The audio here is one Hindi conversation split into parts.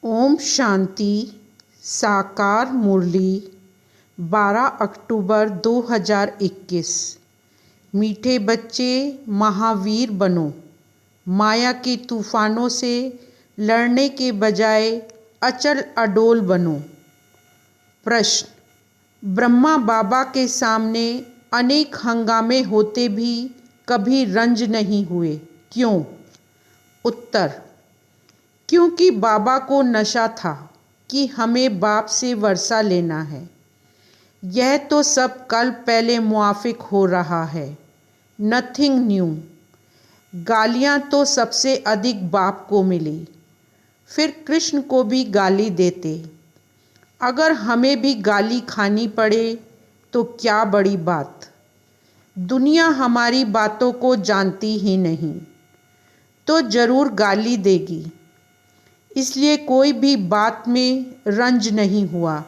ओम शांति। साकार मुरली 12 अक्टूबर 2021। मीठे बच्चे महावीर बनो। माया के तूफानों से लड़ने के बजाय अचल अडोल बनो। प्रश्न। ब्रह्मा बाबा के सामने अनेक हंगामे होते भी कभी रंज नहीं हुए, क्यों? उत्तर। क्योंकि बाबा को नशा था कि हमें बाप से वर्षा लेना है। यह तो सब कल पहले मुआफिक हो रहा है, नथिंग न्यू। गालियाँ तो सबसे अधिक बाप को मिली, फिर कृष्ण को भी गाली देते। अगर हमें भी गाली खानी पड़े तो क्या बड़ी बात। दुनिया हमारी बातों को जानती ही नहीं, तो ज़रूर गाली देगी। इसलिए कोई भी बात में रंज नहीं हुआ।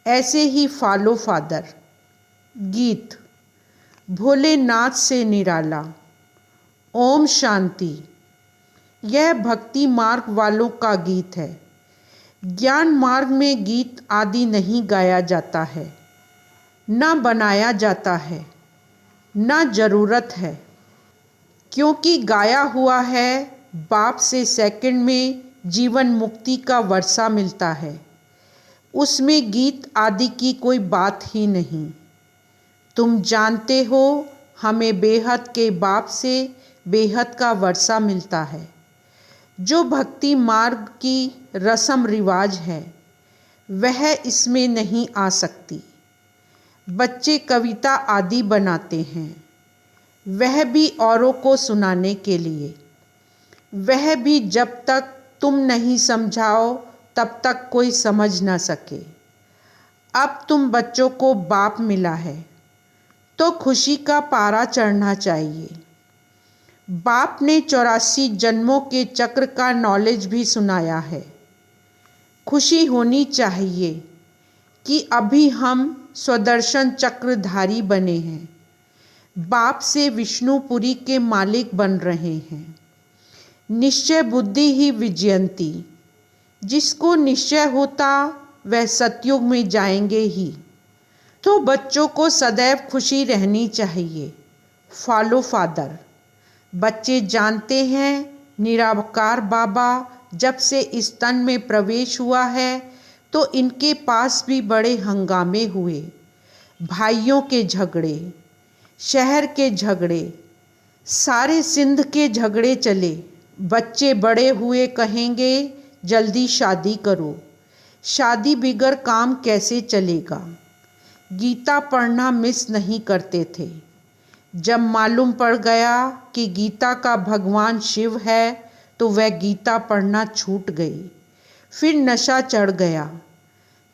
ऐसे ही फॉलो फादर। गीत। भोलेनाथ से निराला। ओम शांति। यह भक्ति मार्ग वालों का गीत है। ज्ञान मार्ग में गीत आदि नहीं गाया जाता है, न बनाया जाता है, न ज़रूरत है। क्योंकि गाया हुआ है बाप से सेकंड में जीवन मुक्ति का वर्षा मिलता है। उसमें गीत आदि की कोई बात ही नहीं। तुम जानते हो हमें बेहद के बाप से बेहद का वर्षा मिलता है। जो भक्ति मार्ग की रस्म रिवाज है वह इसमें नहीं आ सकती। बच्चे कविता आदि बनाते हैं, वह भी औरों को सुनाने के लिए। वह भी जब तक तुम नहीं समझाओ तब तक कोई समझ ना सके। अब तुम बच्चों को बाप मिला है तो खुशी का पारा चढ़ना चाहिए। बाप ने 84 जन्मों के चक्र का नॉलेज भी सुनाया है। खुशी होनी चाहिए कि अभी हम स्वदर्शन चक्रधारी बने हैं। बाप से विष्णुपुरी के मालिक बन रहे हैं। निश्चय बुद्धि ही विजयंती। जिसको निश्चय होता वह सतयुग में जाएंगे ही। तो बच्चों को सदैव खुशी रहनी चाहिए। Follow father. बच्चे जानते हैं निराकार बाबा जब से इस तन में प्रवेश हुआ है तो इनके पास भी बड़े हंगामे हुए। भाइयों के झगड़े, शहर के झगड़े, सारे सिंध के झगड़े चले। बच्चे बड़े हुए कहेंगे जल्दी शादी करो। शादी बिगर काम कैसे चलेगा। गीता पढ़ना मिस नहीं करते थे। जब मालूम पड़ गया कि गीता का भगवान शिव है तो वह गीता पढ़ना छूट गई। फिर नशा चढ़ गया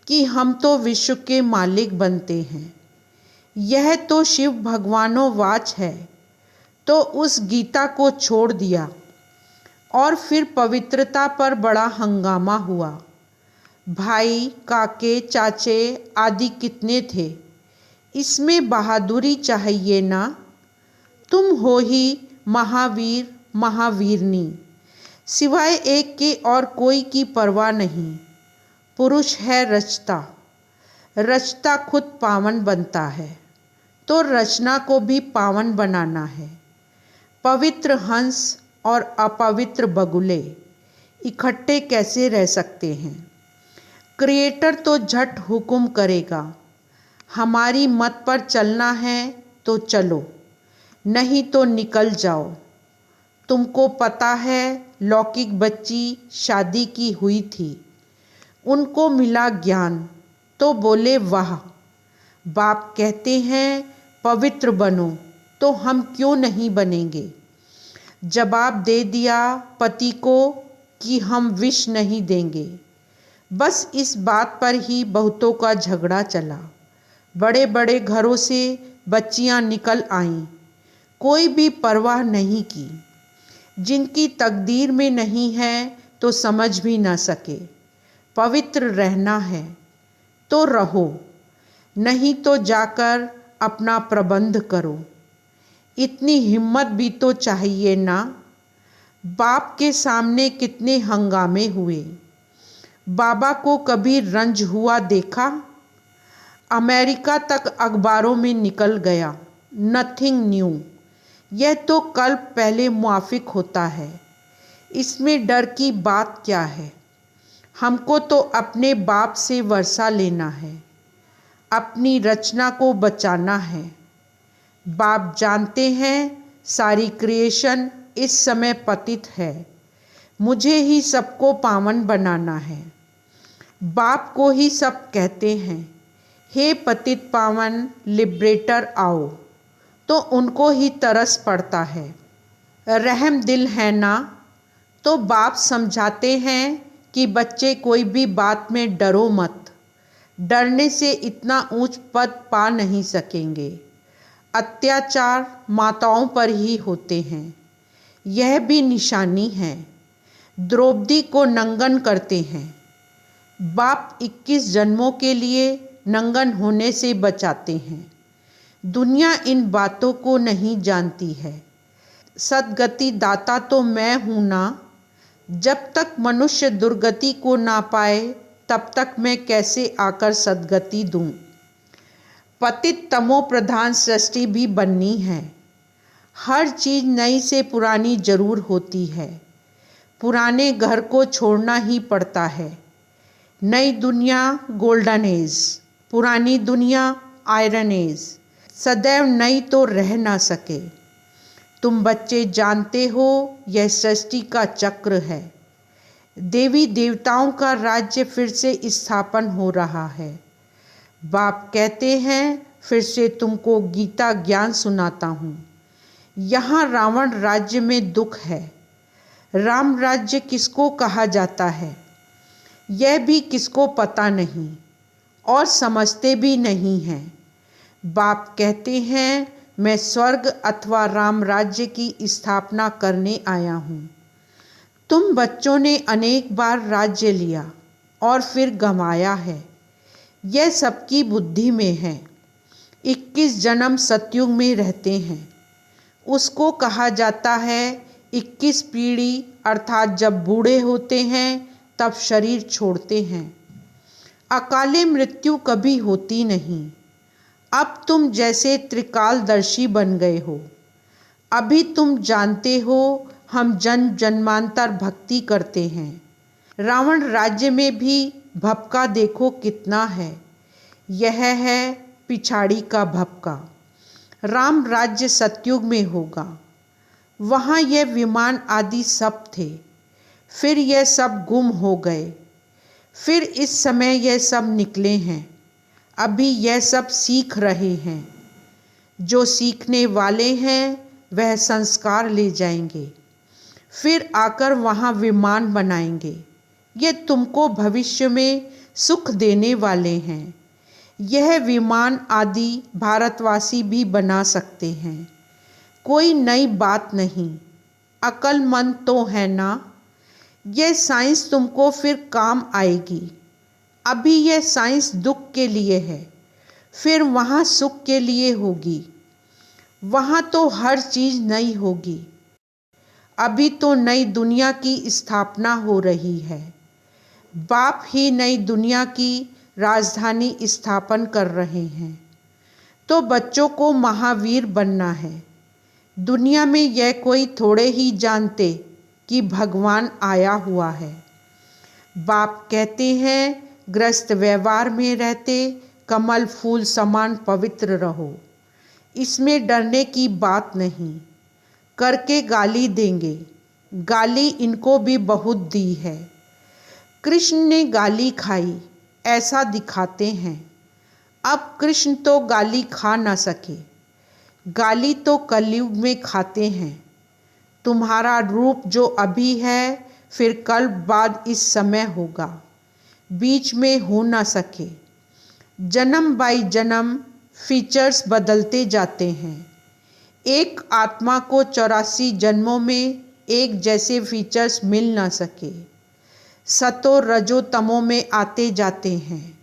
कि हम तो विश्व के मालिक बनते हैं। यह तो शिव भगवानों वाच है, तो उस गीता को छोड़ दिया। और फिर पवित्रता पर बड़ा हंगामा हुआ। भाई, काके, चाचे आदि कितने थे। इसमें बहादुरी चाहिए ना। तुम हो ही महावीर महावीरनी। सिवाय एक के और कोई की परवाह नहीं। पुरुष है रचता, रचता खुद पावन बनता है तो रचना को भी पावन बनाना है। पवित्र हंस और अपवित्र बगुले इकट्ठे कैसे रह सकते हैं। क्रिएटर तो झट हुक्म करेगा। हमारी मत पर चलना है तो चलो, नहीं तो निकल जाओ। तुमको पता है लौकिक बच्ची शादी की हुई थी। उनको मिला ज्ञान तो बोले वाह। बाप कहते हैं पवित्र बनो, तो हम क्यों नहीं बनेंगे। जवाब दे दिया पति को कि हम विष नहीं देंगे। बस इस बात पर ही बहुतों का झगड़ा चला। बड़े बड़े घरों से बच्चियां निकल आईं, कोई भी परवाह नहीं की। जिनकी तकदीर में नहीं है तो समझ भी ना सके। पवित्र रहना है तो रहो, नहीं तो जाकर अपना प्रबंध करो। इतनी हिम्मत भी तो चाहिए ना। बाप के सामने कितने हंगामे हुए। बाबा को कभी रंज हुआ देखा? अमेरिका तक अखबारों में निकल गया, नथिंग न्यू। यह तो कल पहले मुआफिक होता है, इसमें डर की बात क्या है? हमको तो अपने बाप से वर्षा लेना है, अपनी रचना को बचाना है। बाप जानते हैं सारी क्रिएशन इस समय पतित है, मुझे ही सबको पावन बनाना है। बाप को ही सब कहते हैं, हे पतित पावन लिबरेटर आओ, तो उनको ही तरस पड़ता है। रहम दिल है ना? तो बाप समझाते हैं कि बच्चे कोई भी बात में डरो मत, डरने से इतना ऊंच पद पा नहीं सकेंगे। अत्याचार माताओं पर ही होते हैं, यह भी निशानी है। द्रौपदी को नंगन करते हैं, बाप 21 जन्मों के लिए नंगन होने से बचाते हैं। दुनिया इन बातों को नहीं जानती है। सद्गति दाता तो मैं हूँ ना। जब तक मनुष्य दुर्गति को ना पाए तब तक मैं कैसे आकर सद्गति दूँ। पतित तमो प्रधान सृष्टि भी बननी है। हर चीज़ नई से पुरानी जरूर होती है, पुराने घर को छोड़ना ही पड़ता है। नई दुनिया गोल्डन एज, पुरानी दुनिया आयरन एज, सदैव नई तो रह ना सके। तुम बच्चे जानते हो यह सृष्टि का चक्र है। देवी देवताओं का राज्य फिर से स्थापन हो रहा है। बाप कहते हैं फिर से तुमको गीता ज्ञान सुनाता हूँ। यहाँ रावण राज्य में दुख है। राम राज्य किसको कहा जाता है यह भी किसको पता नहीं और समझते भी नहीं हैं। बाप कहते हैं मैं स्वर्ग अथवा राम राज्य की स्थापना करने आया हूँ। तुम बच्चों ने अनेक बार राज्य लिया और फिर गंवाया है, यह सबकी बुद्धि में है। 21 जन्म सतयुग में रहते हैं, उसको कहा जाता है 21 पीढ़ी, अर्थात जब बूढ़े होते हैं तब शरीर छोड़ते हैं। अकाले मृत्यु कभी होती नहीं। अब तुम जैसे त्रिकालदर्शी बन गए हो। अभी तुम जानते हो हम जन्म जन्मांतर भक्ति करते हैं। रावण राज्य में भी भपका देखो कितना है, यह है पिछाड़ी का भपका। राम राज्य सतयुग में होगा, वहाँ यह विमान आदि सब थे, फिर यह सब गुम हो गए, फिर इस समय यह सब निकले हैं। अभी यह सब सीख रहे हैं। जो सीखने वाले हैं वह संस्कार ले जाएंगे, फिर आकर वहाँ विमान बनाएंगे। ये तुमको भविष्य में सुख देने वाले हैं। यह विमान आदि भारतवासी भी बना सकते हैं, कोई नई बात नहीं। अक्लमंद तो है ना। यह साइंस तुमको फिर काम आएगी। अभी यह साइंस दुख के लिए है, फिर वहाँ सुख के लिए होगी। वहाँ तो हर चीज़ नई होगी। अभी तो नई दुनिया की स्थापना हो रही है। बाप ही नई दुनिया की राजधानी स्थापन कर रहे हैं। तो बच्चों को महावीर बनना है। दुनिया में यह कोई थोड़े ही जानते कि भगवान आया हुआ है। बाप कहते हैं ग्रस्त व्यवहार में रहते कमल फूल समान पवित्र रहो। इसमें डरने की बात नहीं। करके गाली देंगे, गाली इनको भी बहुत दी है। कृष्ण ने गाली खाई ऐसा दिखाते हैं। अब कृष्ण तो गाली खा ना सके, गाली तो कलयुग में खाते हैं। तुम्हारा रूप जो अभी है फिर कल बाद इस समय होगा, बीच में हो ना सके। जन्म बाई जन्म फीचर्स बदलते जाते हैं। एक आत्मा को 84 जन्मों में एक जैसे फीचर्स मिल ना सके। सतो रजो तमो में आते जाते हैं,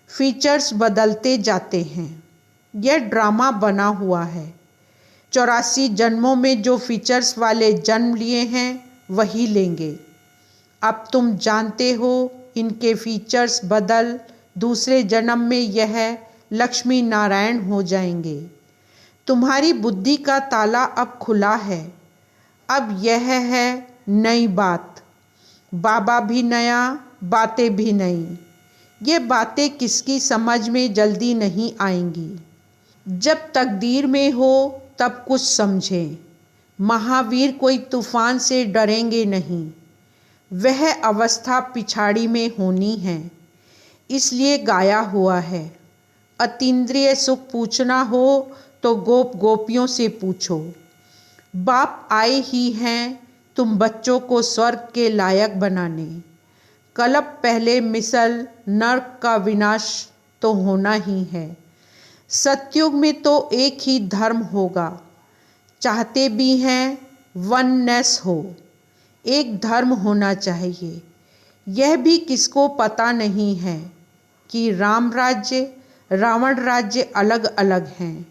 फीचर्स बदलते जाते हैं। यह ड्रामा बना हुआ है। 84 जन्मों में जो फीचर्स वाले जन्म लिए हैं वही लेंगे। अब तुम जानते हो इनके फीचर्स बदल दूसरे जन्म में यह लक्ष्मी नारायण हो जाएंगे। तुम्हारी बुद्धि का ताला अब खुला है। अब यह है नई बात। बाबा भी नया, बातें भी नई। ये बातें किसकी समझ में जल्दी नहीं आएंगी। जब तकदीर में हो तब कुछ समझें। महावीर कोई तूफान से डरेंगे नहीं। वह अवस्था पिछाड़ी में होनी है, इसलिए गाया हुआ है। अतीन्द्रिय सुख पूछना हो तो गोप गोपियों से पूछो। बाप आए ही हैं तुम बच्चों को स्वर्ग के लायक बनाने। कलप पहले मिसल नर्क का विनाश तो होना ही है। सतयुग में तो एक ही धर्म होगा। चाहते भी हैं वननेस हो। एक धर्म होना चाहिए। यह भी किसको पता नहीं है कि राम राज्य रावण राज्य अलग अलग हैं।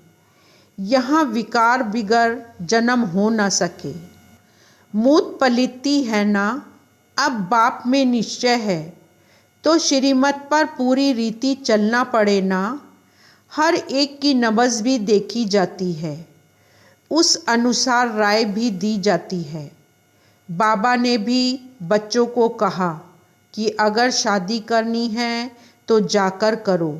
यहाँ विकार बिगर जन्म हो न सके। मूत पलिती है ना। अब बाप में निश्चय है तो श्रीमत पर पूरी रीति चलना पड़े ना। हर एक की नब्ज भी देखी जाती है, उस अनुसार राय भी दी जाती है। बाबा ने भी बच्चों को कहा कि अगर शादी करनी है तो जाकर करो।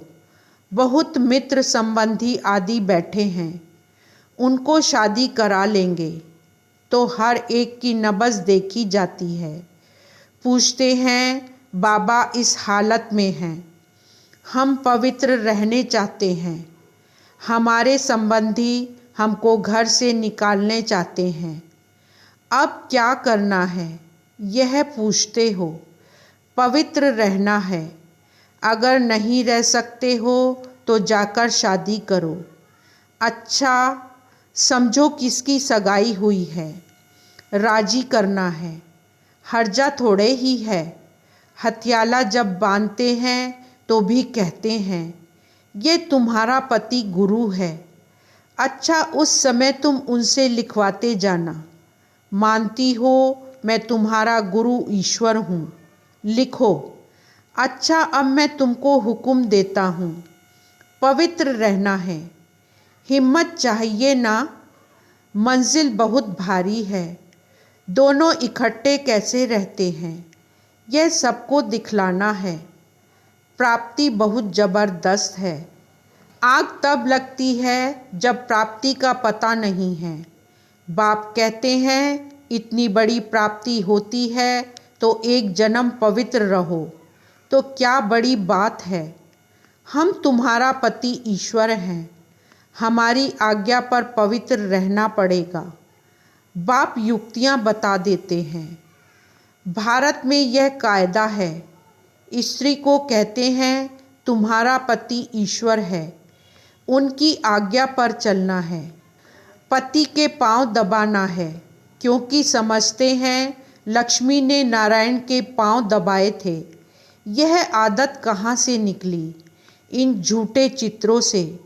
बहुत मित्र संबंधी आदि बैठे हैं, उनको शादी करा लेंगे। तो हर एक की नब्ज देखी जाती है। पूछते हैं बाबा इस हालत में हैं, हम पवित्र रहने चाहते हैं। हमारे संबंधी हमको घर से निकालने चाहते हैं। अब क्या करना है यह पूछते हो। पवित्र रहना है। अगर नहीं रह सकते हो तो जाकर शादी करो। अच्छा समझो किसकी सगाई हुई है, राजी करना है। हर्जा थोड़े ही है। हथियाला जब बांधते हैं तो भी कहते हैं ये तुम्हारा पति गुरु है। अच्छा उस समय तुम उनसे लिखवाते जाना। मानती हो मैं तुम्हारा गुरु ईश्वर हूँ, लिखो। अच्छा अब मैं तुमको हुक्म देता हूँ, पवित्र रहना है। हिम्मत चाहिए ना, मंजिल बहुत भारी है। दोनों इकट्ठे कैसे रहते हैं यह सबको दिखलाना है। प्राप्ति बहुत ज़बरदस्त है। आग तब लगती है जब प्राप्ति का पता नहीं है। बाप कहते हैं इतनी बड़ी प्राप्ति होती है तो एक जन्म पवित्र रहो, तो क्या बड़ी बात है। हम तुम्हारा पति ईश्वर हैं, हमारी आज्ञा पर पवित्र रहना पड़ेगा। बाप युक्तियाँ बता देते हैं। भारत में यह कायदा है, स्त्री को कहते हैं तुम्हारा पति ईश्वर है, उनकी आज्ञा पर चलना है। पति के पांव दबाना है, क्योंकि समझते हैं लक्ष्मी ने नारायण के पांव दबाए थे। यह आदत कहाँ से निकली? इन झूठे चित्रों से।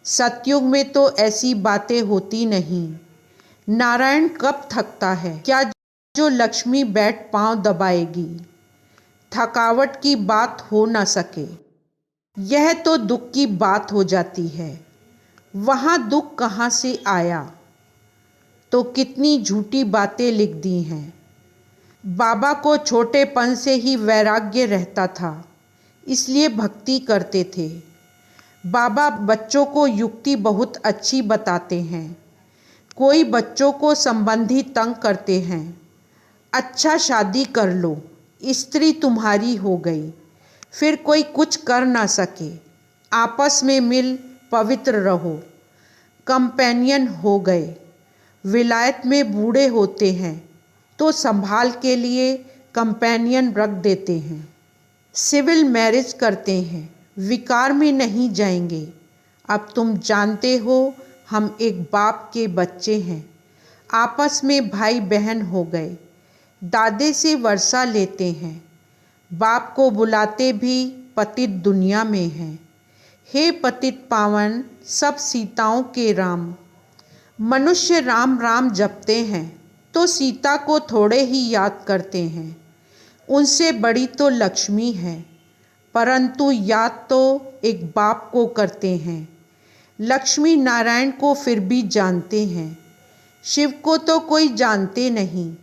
सतयुग में तो ऐसी बातें होती नहीं। नारायण कब थकता है? क्या जो लक्ष्मी बैठ पांव दबाएगी? थकावट की बात हो न सके, यह तो दुख की बात हो जाती है। वहाँ दुख कहाँ से आया? तो कितनी झूठी बातें लिख दी हैं। बाबा को छोटेपन से ही वैराग्य रहता था, इसलिए भक्ति करते थे। बाबा बच्चों को युक्ति बहुत अच्छी बताते हैं। कोई बच्चों को संबंधी तंग करते हैं, अच्छा शादी कर लो, स्त्री तुम्हारी हो गई, फिर कोई कुछ कर ना सके। आपस में मिल पवित्र रहो, कंपेनियन हो गए। विलायत में बूढ़े होते हैं तो संभाल के लिए कंपेनियन रख देते हैं। सिविल मैरिज करते हैं, विकार में नहीं जाएंगे। अब तुम जानते हो हम एक बाप के बच्चे हैं। आपस में भाई बहन हो गए। दादे से वर्षा लेते हैं। बाप को बुलाते भी पतित दुनिया में हैं। हे पतित पावन सब सीताओं के राम। मनुष्य राम राम जपते हैं तो सीता को थोड़े ही याद करते हैं। उनसे बड़ी तो लक्ष्मी है, परंतु याद तो एक बाप को करते हैं। लक्ष्मी नारायण को फिर भी जानते हैं, शिव को तो कोई जानते नहीं।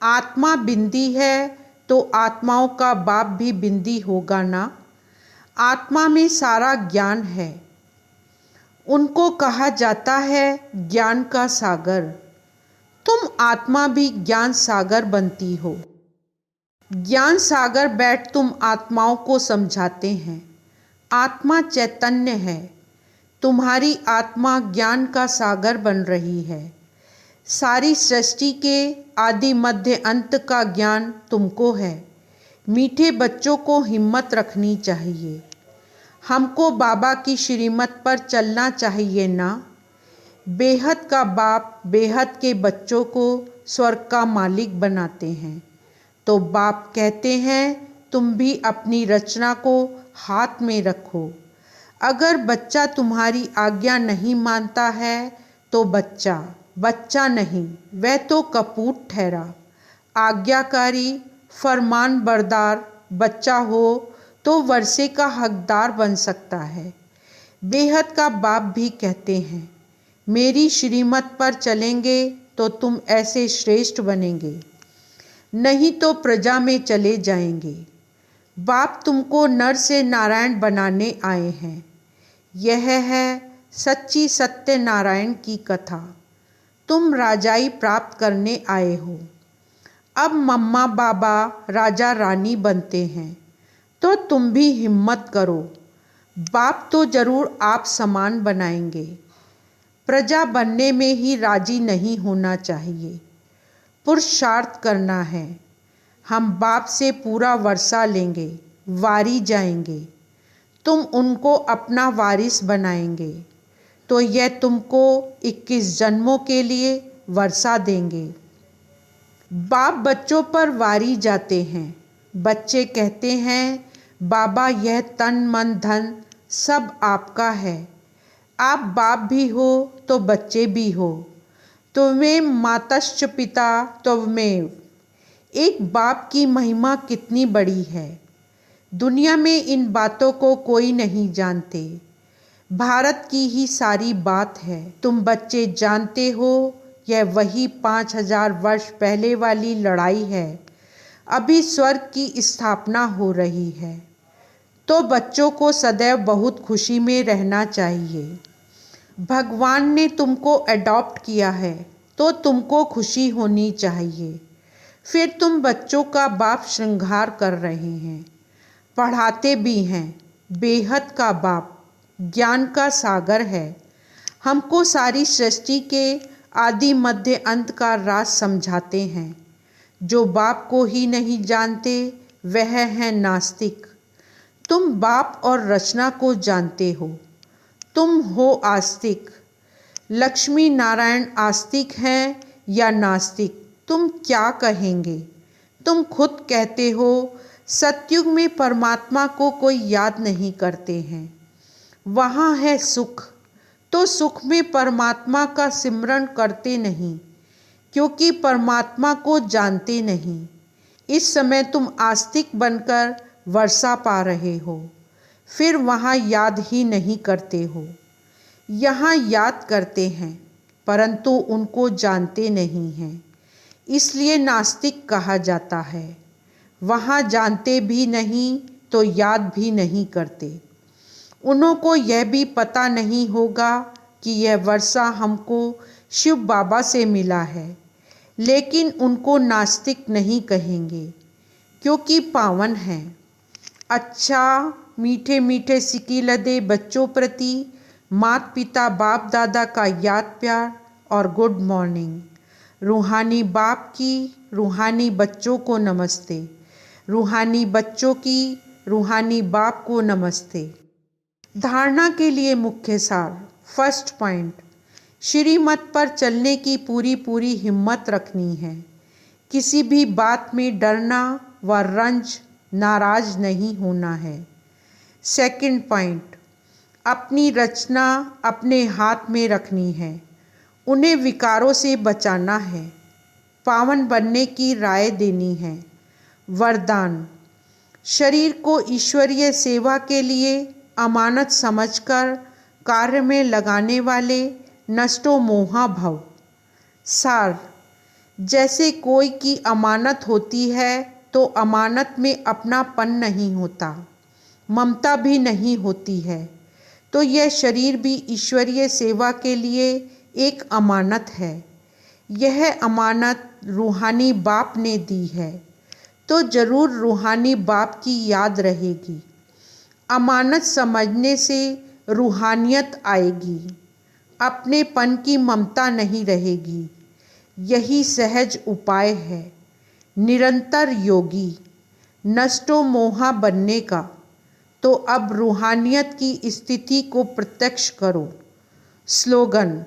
आत्मा बिंदी है तो आत्माओं का बाप भी बिंदी होगा ना। आत्मा में सारा ज्ञान है, उनको कहा जाता है ज्ञान का सागर। तुम आत्मा भी ज्ञान सागर बनती हो। ज्ञान सागर बैठ तुम आत्माओं को समझाते हैं। आत्मा चैतन्य है, तुम्हारी आत्मा ज्ञान का सागर बन रही है। सारी सृष्टि के आदि मध्य अंत का ज्ञान तुमको है। मीठे बच्चों को हिम्मत रखनी चाहिए। हमको बाबा की श्रीमत पर चलना चाहिए ना। बेहद का बाप बेहद के बच्चों को स्वर्ग का मालिक बनाते हैं, तो बाप कहते हैं तुम भी अपनी रचना को हाथ में रखो। अगर बच्चा तुम्हारी आज्ञा नहीं मानता है तो बच्चा नहीं, वह तो कपूत ठहरा। आज्ञाकारी फरमान बरदार बच्चा हो तो वर्षे का हकदार बन सकता है। बेहद का बाप भी कहते हैं मेरी श्रीमत पर चलेंगे तो तुम ऐसे श्रेष्ठ बनेंगे, नहीं तो प्रजा में चले जाएंगे। बाप तुमको नर से नारायण बनाने आए हैं। यह है सच्ची सत्य नारायण की कथा। तुम राजाई प्राप्त करने आए हो। अब मम्मा बाबा राजा रानी बनते हैं, तो तुम भी हिम्मत करो। बाप तो जरूर आप समान बनाएंगे। प्रजा बनने में ही राजी नहीं होना चाहिए, पुरुषार्थ करना है। हम बाप से पूरा वर्षा लेंगे, वारी जाएंगे। तुम उनको अपना वारिस बनाएंगे, तो यह तुमको 21 जन्मों के लिए वर्षा देंगे। बाप बच्चों पर वारी जाते हैं। बच्चे कहते हैं बाबा यह तन मन धन सब आपका है। आप बाप भी हो तो बच्चे भी हो। तुम्हें मातश्च पिता त्वमेव। एक बाप की महिमा कितनी बड़ी है, दुनिया में इन बातों को कोई नहीं जानते। भारत की ही सारी बात है। तुम बच्चे जानते हो यह वही 5000 वर्ष पहले वाली लड़ाई है। अभी स्वर्ग की स्थापना हो रही है, तो बच्चों को सदैव बहुत खुशी में रहना चाहिए। भगवान ने तुमको अडॉप्ट किया है, तो तुमको खुशी होनी चाहिए। फिर तुम बच्चों का बाप श्रृंगार कर रहे हैं, पढ़ाते भी हैं। बेहद का बाप ज्ञान का सागर है। हमको सारी सृष्टि के आदि मध्य अंत का राज समझाते हैं। जो बाप को ही नहीं जानते वह है नास्तिक। तुम बाप और रचना को जानते हो, तुम हो आस्तिक। लक्ष्मी नारायण आस्तिक हैं या नास्तिक, तुम क्या कहेंगे? तुम खुद कहते हो सतयुग में परमात्मा को कोई याद नहीं करते हैं। वहाँ है सुख, तो सुख में परमात्मा का सिमरन करते नहीं, क्योंकि परमात्मा को जानते नहीं। इस समय तुम आस्तिक बनकर वर्षा पा रहे हो, फिर वहाँ याद ही नहीं करते हो। यहाँ याद करते हैं, परंतु उनको जानते नहीं हैं, इसलिए नास्तिक कहा जाता है। वहाँ जानते भी नहीं तो याद भी नहीं करते। उनको यह भी पता नहीं होगा कि यह वर्षा हमको शिव बाबा से मिला है, लेकिन उनको नास्तिक नहीं कहेंगे, क्योंकि पावन है। अच्छा, मीठे मीठे सिकीलदे बच्चों प्रति माता पिता बाप दादा का याद प्यार और गुड मॉर्निंग। रूहानी बाप की रूहानी बच्चों को नमस्ते। रूहानी बच्चों की रूहानी बाप को नमस्ते। धारणा के लिए मुख्य सार। फर्स्ट पॉइंट, श्रीमत पर चलने की पूरी हिम्मत रखनी है। किसी भी बात में डरना व रंज नाराज नहीं होना है। सेकंड पॉइंट, अपनी रचना अपने हाथ में रखनी है, उन्हें विकारों से बचाना है, पावन बनने की राय देनी है। वरदान। शरीर को ईश्वरीय सेवा के लिए अमानत समझकर कार्य में लगाने वाले नष्टो मोहा भव। सार। जैसे कोई की अमानत होती है तो अमानत में अपनापन नहीं होता, ममता भी नहीं होती है, तो यह शरीर भी ईश्वरीय सेवा के लिए एक अमानत है। यह अमानत रूहानी बाप ने दी है तो जरूर रूहानी बाप की याद रहेगी। अमानत समझने से रूहानियत आएगी, अपनेपन की ममता नहीं रहेगी। यही सहज उपाय है निरंतर योगी नष्टो मोहा बनने का। तो अब रूहानियत की स्थिति को प्रत्यक्ष करो। स्लोगन।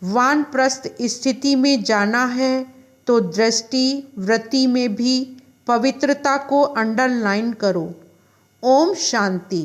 वानप्रस्थ स्थिति में जाना है तो दृष्टि वृत्ति में भी पवित्रता को अंडरलाइन करो। ओम शांति।